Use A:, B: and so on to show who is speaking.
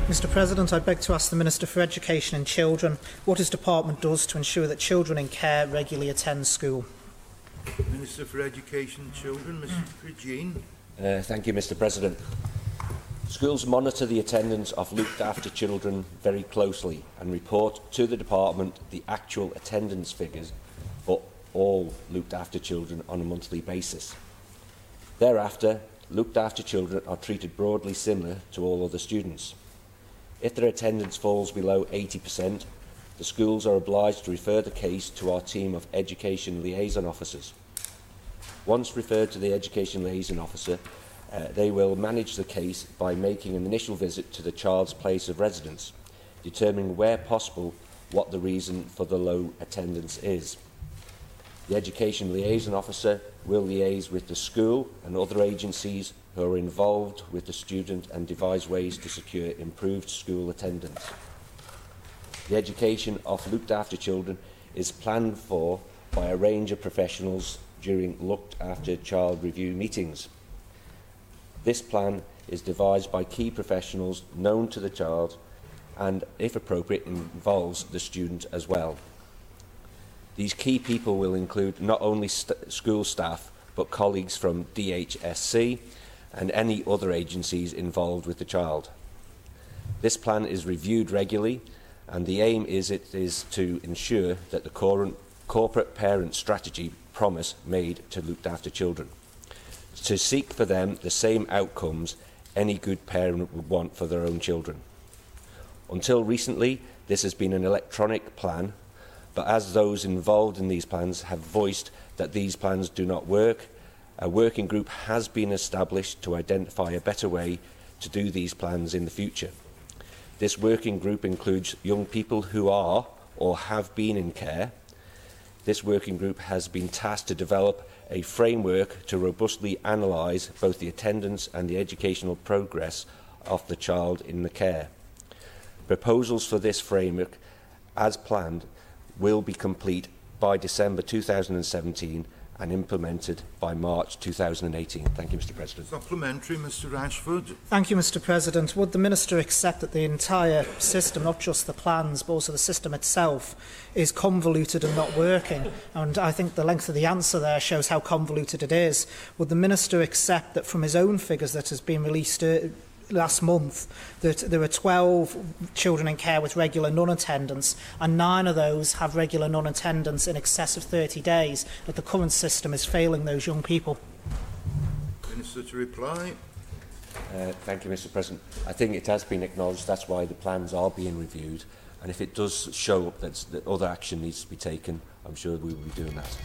A: Mr President, I beg to ask the Minister for Education and Children what his department does to ensure that children in care regularly attend school.
B: Minister for Education and Children, Mr Jean.
C: Thank you, Mr President. Schools monitor the attendance of looked after children very closely and report to the department the actual attendance figures for all looked after children on a monthly basis. Thereafter, looked after children are treated broadly similar to all other students. If their attendance falls below 80%, the schools are obliged to refer the case to our team of Education Liaison Officers. Once referred to the Education Liaison Officer, they will manage the case by making an initial visit to the child's place of residence, determining where possible what the reason for the low attendance is. The Education Liaison Officer will liaise with the school and other agencies who are involved with the student and devise ways to secure improved school attendance. The education of looked after children is planned for by a range of professionals during looked after child review meetings. This plan is devised by key professionals known to the child and, if appropriate, involves the student as well. These key people will include not only school staff but colleagues from DHSC and any other agencies involved with the child. This plan is reviewed regularly, and the aim is to ensure that the corporate parent strategy promise made to looked after children, to seek for them the same outcomes any good parent would want for their own children. Until recently, this has been an electronic plan, but as those involved in these plans have voiced that these plans do not work, a working group has been established to identify a better way to do these plans in the future. This working group includes young people who are or have been in care. This working group has been tasked to develop a framework to robustly analyse both the attendance and the educational progress of the child in the care. Proposals for this framework, as planned, will be complete by December 2017 and implemented by March 2018. Thank you, Mr President.
B: Supplementary, Mr Ashford.
A: Thank you, Mr President. Would the Minister accept that the entire system, not just the plans, but also the system itself, is convoluted and not working? And I think the length of the answer there shows how convoluted it is. Would the Minister accept that from his own figures that has been released last month, that there are 12 children in care with regular non-attendance, and 9 of those have regular non-attendance in excess of 30 days, that the current system is failing those young people?
B: Minister to reply.
C: Thank you, Mr President. I think it has been acknowledged that's why the plans are being reviewed, and if it does show up that other action needs to be taken, I'm sure we will be doing that.